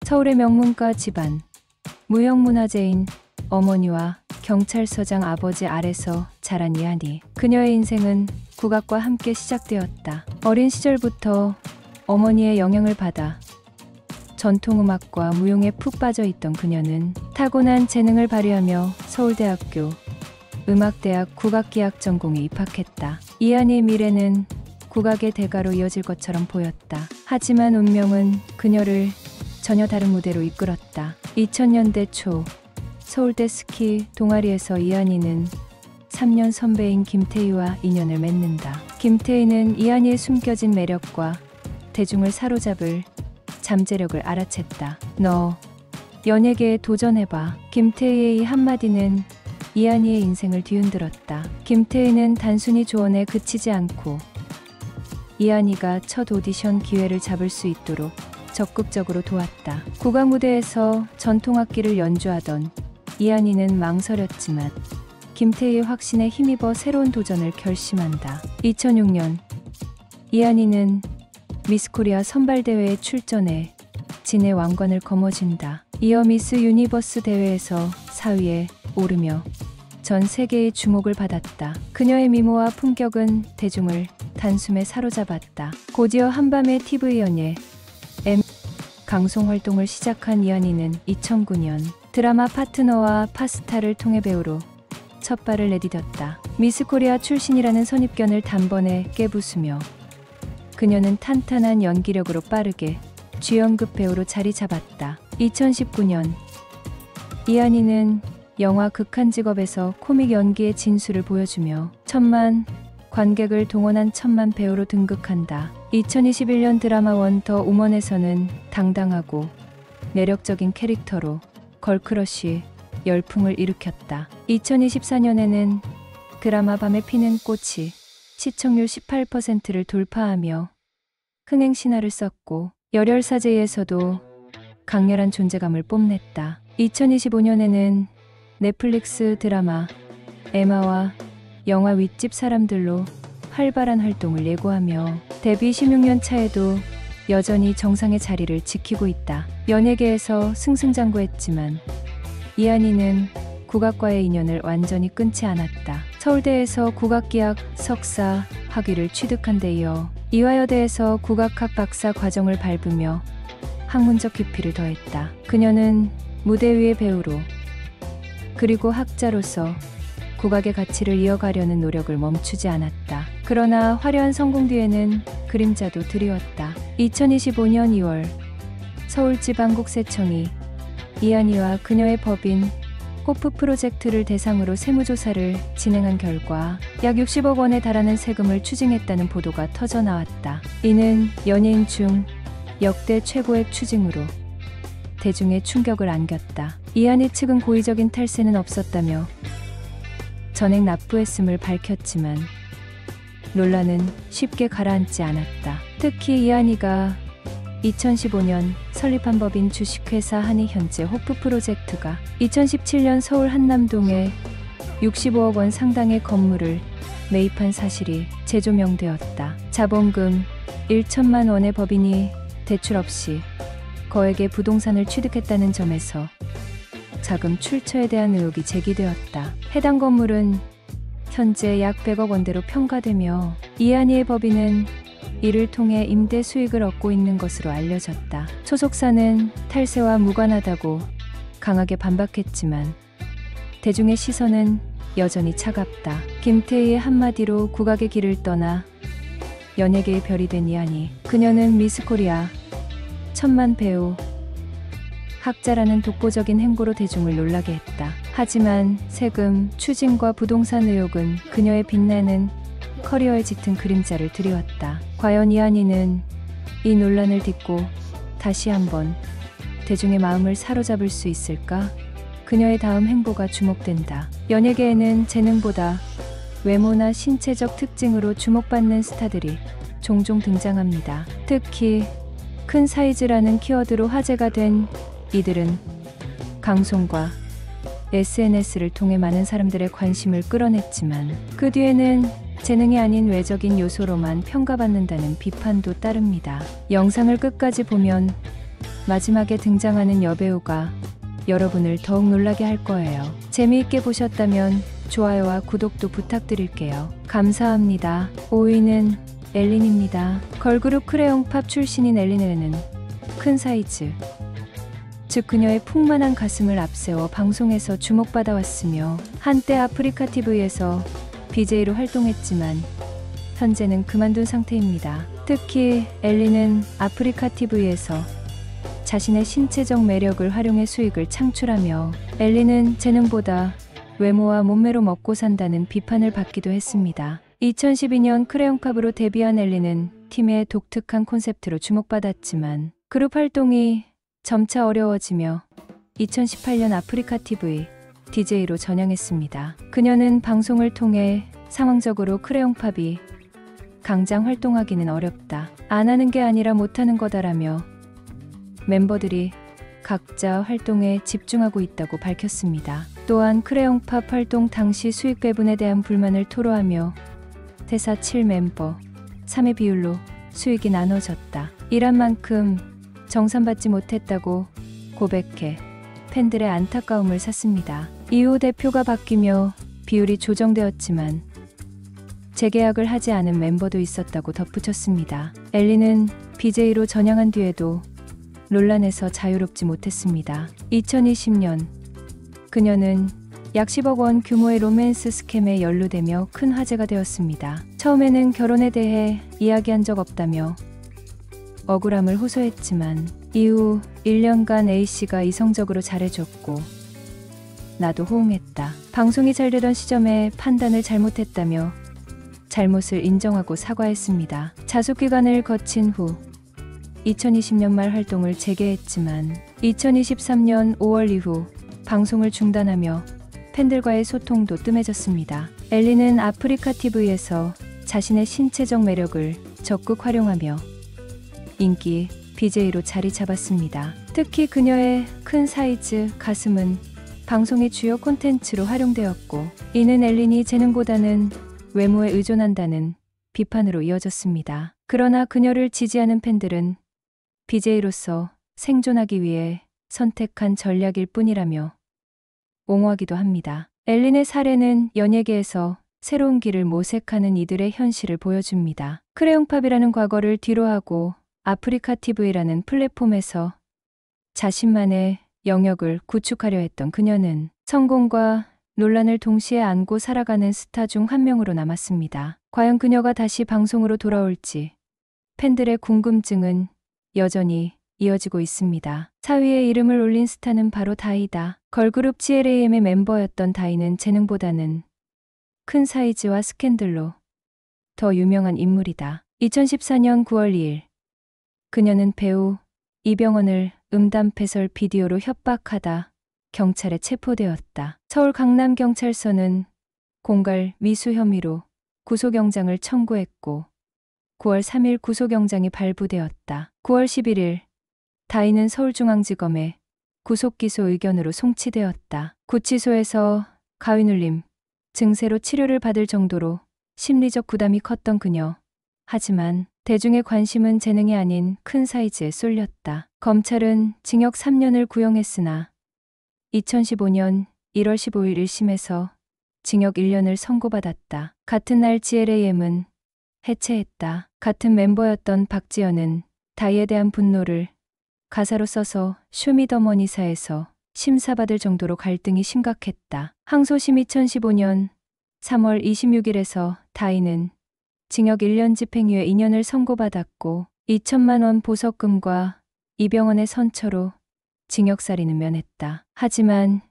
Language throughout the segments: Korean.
서울의 명문가 집안, 무형문화재인 어머니와 경찰서장 아버지 아래서 자란 이한이. 그녀의 인생은 국악과 함께 시작되었다. 어린 시절부터 어머니의 영향을 받아 전통음악과 무용에 푹 빠져있던 그녀는 타고난 재능을 발휘하며 서울대학교 음악대학 국악기악 전공에 입학했다. 이한이의 미래는 국악의 대가로 이어질 것처럼 보였다. 하지만 운명은 그녀를 전혀 다른 무대로 이끌었다. 2000년대 초 서울대 스키 동아리에서 이한이는 3년 선배인 김태희와 인연을 맺는다. 김태희는 이한이의 숨겨진 매력과 대중을 사로잡을 잠재력을 알아챘다. 너 연예계에 도전해봐. 김태희의 이 한마디는 이한이의 인생을 뒤흔들었다. 김태희는 단순히 조언에 그치지 않고 이한이가 첫 오디션 기회를 잡을 수 있도록 적극적으로 도왔다. 국악 무대에서 전통악기를 연주하던 이한이는 망설였지만 김태희의 확신에 힘입어 새로운 도전을 결심한다. 2006년 이한이는 미스코리아 선발대회에 출전해 진의 왕관을 거머쥔다. 이어 미스 유니버스 대회에서 4위에 오르며 전 세계의 주목을 받았다. 그녀의 미모와 품격은 대중을 단숨에 사로잡았다. 곧이어 한밤의 TV 연예 방송 활동을 시작한 이한이는 2009년 드라마 파트너와 파스타를 통해 배우로 첫 발을 내디뎠다. 미스코리아 출신이라는 선입견을 단번에 깨부수며 그녀는 탄탄한 연기력으로 빠르게 주연급 배우로 자리 잡았다. 2019년 이한이는 영화 극한직업에서 코믹 연기의 진수를 보여주며 1000만 관객을 동원한 천만 배우로 등극한다. 2021년 드라마 원더 우먼에서는 당당하고 매력적인 캐릭터로 걸크러쉬 열풍을 일으켰다. 2024년에는 드라마 밤에 피는 꽃이 시청률 18%를 돌파하며 흥행 신화를 썼고 열혈사제에서도 강렬한 존재감을 뽐냈다. 2025년에는 넷플릭스 드라마 에마와 영화 윗집 사람들로 활발한 활동을 예고하며 데뷔 16년 차에도 여전히 정상의 자리를 지키고 있다. 연예계에서 승승장구했지만 이한이는 국악과의 인연을 완전히 끊지 않았다. 서울대에서 국악기악 석사 학위를 취득한 데 이어 이화여대에서 국악학 박사 과정을 밟으며 학문적 깊이를 더했다. 그녀는 무대 위의 배우로 그리고 학자로서 국악의 가치를 이어가려는 노력을 멈추지 않았다. 그러나 화려한 성공 뒤에는 그림자도 드리웠다. 2025년 2월 서울지방국세청이 이한이와 그녀의 법인 호프 프로젝트를 대상으로 세무조사를 진행한 결과 약 60억 원에 달하는 세금을 추징했다는 보도가 터져나왔다. 이는 연예인 중 역대 최고액 추징으로 대중의 충격을 안겼다. 이한이 측은 고의적인 탈세는 없었다며 전액 납부했음을 밝혔지만 논란은 쉽게 가라앉지 않았다. 특히 이한이가 2015년 설립한 법인 주식회사 한이현재 호프 프로젝트가 2017년 서울 한남동에 65억 원 상당의 건물을 매입한 사실이 재조명되었다. 자본금 1천만 원의 법인이 대출 없이 거액의 부동산을 취득했다는 점에서 자금 출처에 대한 의혹이 제기되었다. 해당 건물은 현재 약 100억 원대로 평가되며 이한이의 법인은 이를 통해 임대 수익을 얻고 있는 것으로 알려졌다. 소속사는 탈세와 무관하다고 강하게 반박했지만 대중의 시선은 여전히 차갑다. 김태희의 한마디로 국악의 길을 떠나 연예계의 별이 된 이한이. 그녀는 미스코리아, 천만 배우, 학자라는 독보적인 행보로 대중을 놀라게 했다. 하지만 세금, 추징과 부동산 의혹은 그녀의 빛나는 커리어에 짙은 그림자를 드리웠다. 과연 이한이는 이 논란을 딛고 다시 한번 대중의 마음을 사로잡을 수 있을까? 그녀의 다음 행보가 주목된다. 연예계에는 재능보다 외모나 신체적 특징으로 주목받는 스타들이 종종 등장합니다. 특히 큰 사이즈라는 키워드로 화제가 된 이들은 방송과 SNS를 통해 많은 사람들의 관심을 끌어냈지만 그 뒤에는 재능이 아닌 외적인 요소로만 평가받는다는 비판도 따릅니다. 영상을 끝까지 보면 마지막에 등장하는 여배우가 여러분을 더욱 놀라게 할 거예요. 재미있게 보셨다면 좋아요와 구독도 부탁드릴게요. 감사합니다. 5위는 엘린입니다. 걸그룹 크레용팝 출신인 엘린은 큰 사이즈, 즉 그녀의 풍만한 가슴을 앞세워 방송에서 주목받아왔으며 한때 아프리카 TV에서 BJ로 활동했지만 현재는 그만둔 상태입니다. 특히 엘린은 아프리카 TV에서 자신의 신체적 매력을 활용해 수익을 창출하며 엘린은 재능보다 외모와 몸매로 먹고 산다는 비판을 받기도 했습니다. 2012년 크레용팝으로 데뷔한 엘린은 팀의 독특한 콘셉트로 주목받았지만 그룹 활동이 점차 어려워지며 2018년 아프리카 TV DJ로 전향했습니다. 그녀는 방송을 통해 상황적으로 크레용팝이 강장 활동하기는 어렵다, 안 하는 게 아니라 못하는 거다라며 멤버들이 각자 활동에 집중하고 있다고 밝혔습니다. 또한 크레용팝 활동 당시 수익 배분에 대한 불만을 토로하며 대사 7멤버 3의 비율로 수익이 나눠졌다, 일한 만큼 정산받지 못했다고 고백해 팬들의 안타까움을 샀습니다. 이후 대표가 바뀌며 비율이 조정되었지만 재계약을 하지 않은 멤버도 있었다고 덧붙였습니다. 엘린은 BJ로 전향한 뒤에도 논란에서 자유롭지 못했습니다. 2020년 그녀는 약 10억 원 규모의 로맨스 스캠에 연루되며 큰 화제가 되었습니다. 처음에는 결혼에 대해 이야기한 적 없다며 억울함을 호소했지만 이후 1년간 A씨가 이성적으로 잘해줬고 나도 호응했다. 방송이 잘 되던 시점에 판단을 잘못했다며 잘못을 인정하고 사과했습니다. 자숙기간을 거친 후 2020년 말 활동을 재개했지만 2023년 5월 이후 방송을 중단하며 팬들과의 소통도 뜸해졌습니다. 엘린은 아프리카 TV에서 자신의 신체적 매력을 적극 활용하며 인기 BJ로 자리 잡았습니다. 특히 그녀의 큰 사이즈 가슴은 방송의 주요 콘텐츠로 활용되었고 이는 엘린이 재능보다는 외모에 의존한다는 비판으로 이어졌습니다. 그러나 그녀를 지지하는 팬들은 BJ로서 생존하기 위해 선택한 전략일 뿐이라며 옹호하기도 합니다. 엘린의 사례는 연예계에서 새로운 길을 모색하는 이들의 현실을 보여줍니다. 크레용팝이라는 과거를 뒤로하고 아프리카 TV라는 플랫폼에서 자신만의 영역을 구축하려 했던 그녀는 성공과 논란을 동시에 안고 살아가는 스타 중 한 명으로 남았습니다. 과연 그녀가 다시 방송으로 돌아올지 팬들의 궁금증은 여전히 이어지고 있습니다. 4위에 이름을 올린 스타는 바로 다이다. 걸그룹 GLAM의 멤버였던 다이는 재능보다는 큰 사이즈와 스캔들로 더 유명한 인물이다. 2014년 9월 2일 그녀는 배우 이병헌을 음담패설 비디오로 협박하다 경찰에 체포되었다. 서울 강남경찰서는 공갈 미수 혐의로 구속영장을 청구했고 9월 3일 구속영장이 발부되었다. 9월 11일 다이는 서울중앙지검에 구속기소 의견으로 송치되었다. 구치소에서 가위눌림, 증세로 치료를 받을 정도로 심리적 부담이 컸던 그녀. 하지만 대중의 관심은 재능이 아닌 큰 사이즈에 쏠렸다. 검찰은 징역 3년을 구형했으나 2015년 1월 15일 1심에서 징역 1년을 선고받았다. 같은 날 GLAM은 해체했다. 같은 멤버였던 박지연은 다이에 대한 분노를 가사로 써서 쇼미더머니사에서 심사받을 정도로 갈등이 심각했다. 항소심 2015년 3월 26일에서 다이는 징역 1년 집행유예 2년을 선고받았고 2천만 원 보석금과 이병헌의 선처로 징역살이는 면했다. 하지만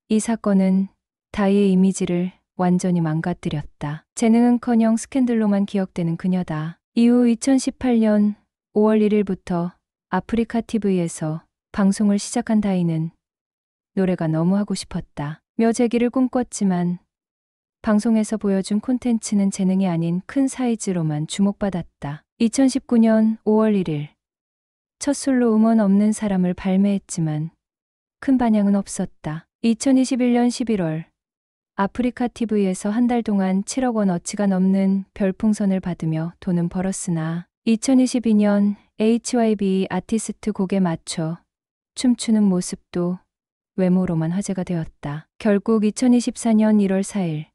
이 사건은 다이의 이미지를 완전히 망가뜨렸다. 재능은커녕 스캔들로만 기억되는 그녀다. 이후 2018년 5월 1일부터 아프리카 TV에서 방송을 시작한 다이는 노래가 너무 하고 싶었다 며 재기를 꿈꿨지만 방송에서 보여준 콘텐츠는 재능이 아닌 큰 사이즈로만 주목받았다. 2019년 5월 1일 첫 솔로 음원 없는 사람을 발매했지만 큰 반향은 없었다. 2021년 11월 아프리카 TV에서 한 달 동안 7억 원어치가 넘는 별풍선을 받으며 돈은 벌었으나 2022년 HYB 아티스트 곡에 맞춰 춤추는 모습도 외모로만 화제가 되었다. 결국 2024년 1월 4일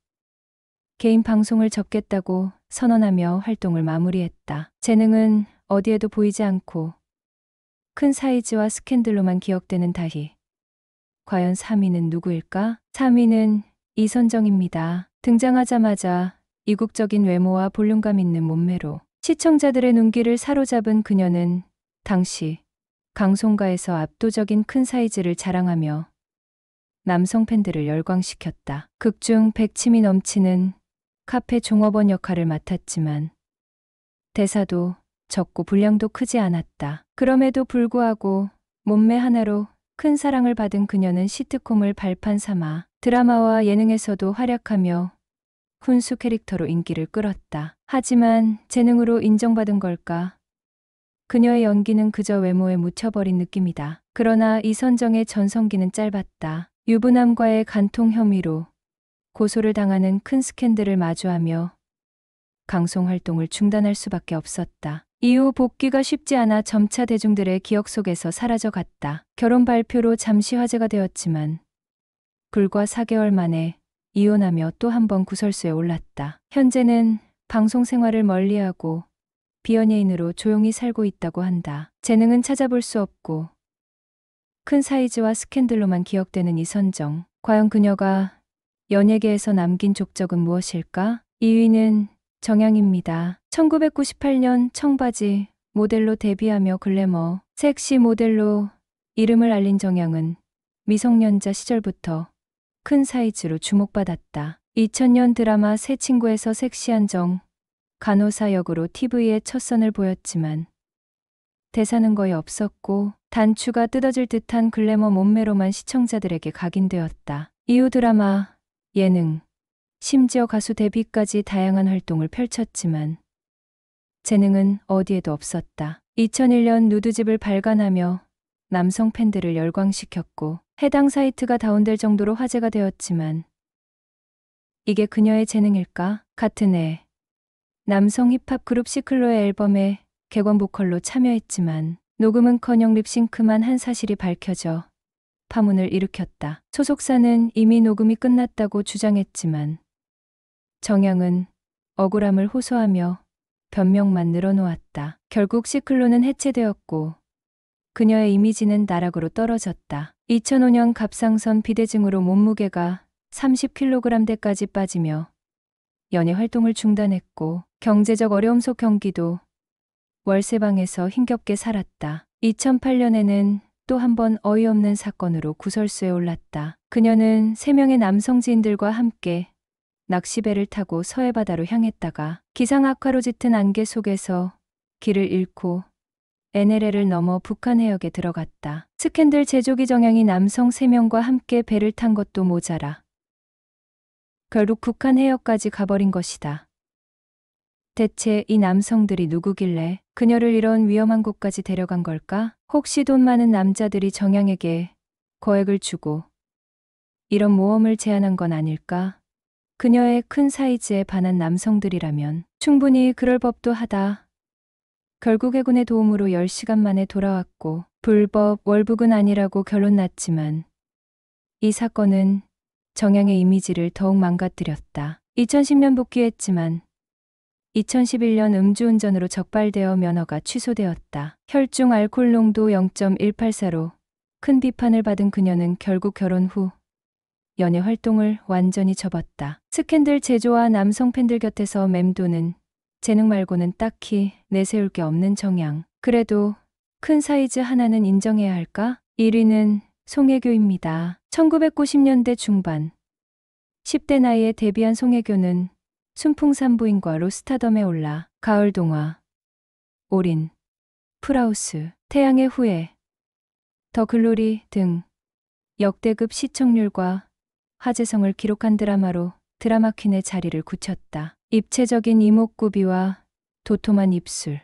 개인 방송을 접겠다고 선언하며 활동을 마무리했다. 재능은 어디에도 보이지 않고 큰 사이즈와 스캔들로만 기억되는 다희. 과연 3위는 누구일까? 3위는 이선정입니다. 등장하자마자 이국적인 외모와 볼륨감 있는 몸매로 시청자들의 눈길을 사로잡은 그녀는 당시 방송가에서 압도적인 큰 사이즈를 자랑하며 남성 팬들을 열광시켰다. 극중 백침이 넘치는 카페 종업원 역할을 맡았지만 대사도 적고 분량도 크지 않았다. 그럼에도 불구하고 몸매 하나로 큰 사랑을 받은 그녀는 시트콤을 발판 삼아 드라마와 예능에서도 활약하며 훈수 캐릭터로 인기를 끌었다. 하지만 재능으로 인정받은 걸까? 그녀의 연기는 그저 외모에 묻혀버린 느낌이다. 그러나 이선정의 전성기는 짧았다. 유부남과의 간통 혐의로 고소를 당하는 큰 스캔들을 마주하며 방송 활동을 중단할 수밖에 없었다. 이후 복귀가 쉽지 않아 점차 대중들의 기억 속에서 사라져갔다. 결혼 발표로 잠시 화제가 되었지만 불과 4개월 만에 이혼하며 또 한 번 구설수에 올랐다. 현재는 방송 생활을 멀리하고 비연예인으로 조용히 살고 있다고 한다. 재능은 찾아볼 수 없고 큰 사이즈와 스캔들로만 기억되는 이선정. 과연 그녀가 연예계에서 남긴 족적은 무엇일까? 2위는 정양입니다. 1998년 청바지 모델로 데뷔하며 글래머, 섹시 모델로 이름을 알린 정양은 미성년자 시절부터 큰 사이즈로 주목받았다. 2000년 드라마 새 친구에서 섹시한 정, 간호사 역으로 TV에 첫 선을 보였지만 대사는 거의 없었고 단추가 뜯어질 듯한 글래머 몸매로만 시청자들에게 각인되었다. 이후 드라마, 예능, 심지어 가수 데뷔까지 다양한 활동을 펼쳤지만 재능은 어디에도 없었다. 2001년 누드집을 발간하며 남성 팬들을 열광시켰고 해당 사이트가 다운될 정도로 화제가 되었지만 이게 그녀의 재능일까? 같은 해 남성 힙합 그룹 시클로의 앨범에 객원 보컬로 참여했지만 녹음은커녕 립싱크만 한 사실이 밝혀져 파문을 일으켰다. 소속사는 이미 녹음이 끝났다고 주장했지만 정양은 억울함을 호소하며 변명만 늘어놓았다. 결국 시클로는 해체되었고 그녀의 이미지는 나락으로 떨어졌다. 2005년 갑상선 비대증으로 몸무게가 30kg대까지 빠지며 연예 활동을 중단했고 경제적 어려움 속 경기도 월세방에서 힘겹게 살았다. 2008년에는 또 한 번 어이없는 사건으로 구설수에 올랐다. 그녀는 3명의 남성 지인들과 함께 낚시배를 타고 서해바다로 향했다가 기상 악화로 짙은 안개 속에서 길을 잃고 NLL을 넘어 북한 해역에 들어갔다. 스캔들 제조기 정양이 남성 3명과 함께 배를 탄 것도 모자라 결국 북한 해역까지 가버린 것이다. 대체 이 남성들이 누구길래 그녀를 이런 위험한 곳까지 데려간 걸까? 혹시 돈 많은 남자들이 정양에게 거액을 주고 이런 모험을 제안한 건 아닐까? 그녀의 큰 사이즈에 반한 남성들이라면 충분히 그럴 법도 하다. 결국 해군의 도움으로 10시간 만에 돌아왔고 불법 월북은 아니라고 결론 났지만 이 사건은 정양의 이미지를 더욱 망가뜨렸다. 2010년 복귀했지만 2011년 음주운전으로 적발되어 면허가 취소되었다. 혈중 알코올 농도 0.184로 큰 비판을 받은 그녀는 결국 결혼 후 연예 활동을 완전히 접었다. 스캔들 제조와 남성 팬들 곁에서 맴도는 재능 말고는 딱히 내세울 게 없는 정양. 그래도 큰 사이즈 하나는 인정해야 할까? 1위는 송혜교입니다. 1990년대 중반 10대 나이에 데뷔한 송혜교는 순풍산부인과 로스타덤에 올라 가을동화, 올인, 풀하우스, 태양의 후예, 더 글로리 등 역대급 시청률과 화제성을 기록한 드라마로 드라마퀸의 자리를 굳혔다. 입체적인 이목구비와 도톰한 입술,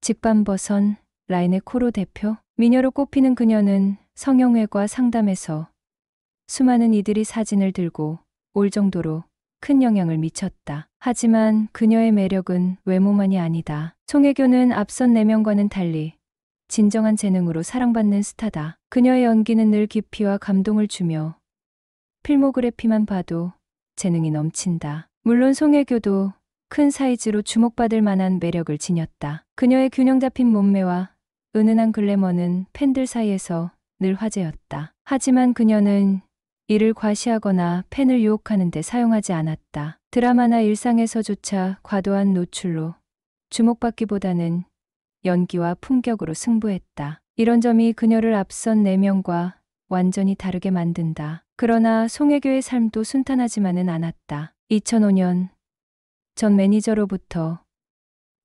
직반버선, 라인의 코로 대표, 미녀로 꼽히는 그녀는 성형외과 상담에서 수많은 이들이 사진을 들고 올 정도로 큰 영향을 미쳤다. 하지만 그녀의 매력은 외모만이 아니다. 송혜교는 앞선 4명과는 달리 진정한 재능으로 사랑받는 스타다. 그녀의 연기는 늘 깊이와 감동을 주며 필모그래피만 봐도 재능이 넘친다. 물론 송혜교도 큰 사이즈로 주목받을 만한 매력을 지녔다. 그녀의 균형 잡힌 몸매와 은은한 글래머는 팬들 사이에서 늘 화제였다. 하지만 그녀는 이를 과시하거나 팬을 유혹하는 데 사용하지 않았다. 드라마나 일상에서조차 과도한 노출로 주목받기보다는 연기와 품격으로 승부했다. 이런 점이 그녀를 앞선 내면과 완전히 다르게 만든다. 그러나 송혜교의 삶도 순탄하지만은 않았다. 2005년 전 매니저로부터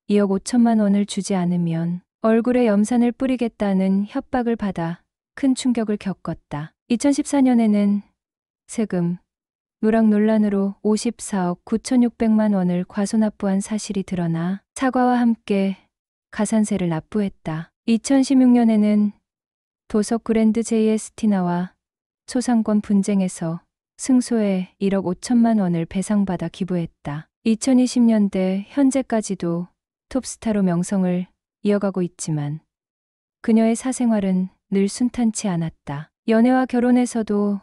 2억 5천만 원을 주지 않으면 얼굴에 염산을 뿌리겠다는 협박을 받아 큰 충격을 겪었다. 2014년에는 세금 누락 논란으로 54억 9,600만 원을 과소납부한 사실이 드러나 사과와 함께 가산세를 납부했다. 2016년에는 도석 그랜드 JS티나와 초상권 분쟁에서 승소해 1억 5천만 원을 배상받아 기부했다. 2020년대 현재까지도 톱스타로 명성을 이어가고 있지만 그녀의 사생활은 늘 순탄치 않았다. 연애와 결혼에서도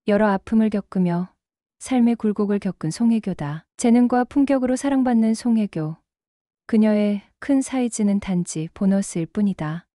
여러 아픔을 겪으며 삶의 굴곡을 겪은 송혜교다. 재능과 품격으로 사랑받는 송혜교. 그녀의 큰 사이즈는 단지 보너스일 뿐이다.